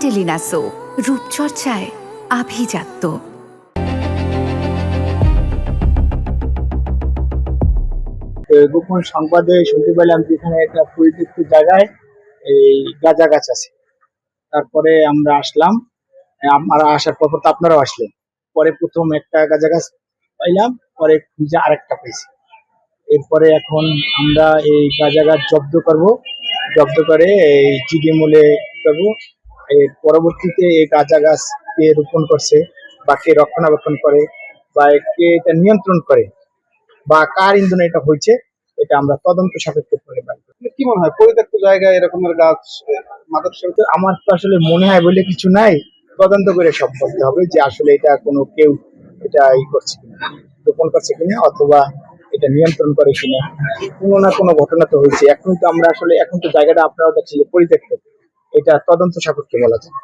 Sandalina so, রূপচর্চায় আভিজাত্য। গোপন সংবাদে শুনতে পেলাম যে এখানে একটা পরিত্যক্ত জায়গায় এই গাঁজা গাছ আছে। তারপরে আমরা আসলাম, আমরা আসার পর তো আপনারাও আসলেন। পরে প্রথম একটা গাঁজা গাছ পাইলাম, পরে খুঁজে আরেকটা পেয়েছি। এরপরে এখন আমরা এই গাঁজা গাছ জব্দ করে এই জিডি মূলে দেবো। এর পরবর্তীতে এই গাঁজা গাছ কে রোপণ করছে বা কে রক্ষণাবেক্ষণ করে বা কে এটা নিয়ন্ত্রণ করে বা কার ইন্ধনে এটা হয়েছে, এটা আমরা তদন্ত সাপেক্ষে করে পাই। কি মনে হয় পরিত্যক্ত জায়গায় এরকমের গাছ মাদক সেবন? আমার তো আসলে মনে হয় বলে কিছু নাই, তদন্ত করে সব বলতে হবে যে আসলে এটা কোনো কেউ এটা করছে কিনা, রোপণ করছে কিনা, অথবা এটা নিয়ন্ত্রণ করে কিনা। কোনো না কোনো ঘটনা তো হয়েছে। এখন তো আমরা আসলে এখন তো জায়গাটা আপনারা দেখছি যে পরিত্যক্ত, এটা তদন্ত সাপেক্ষে বলা যায়।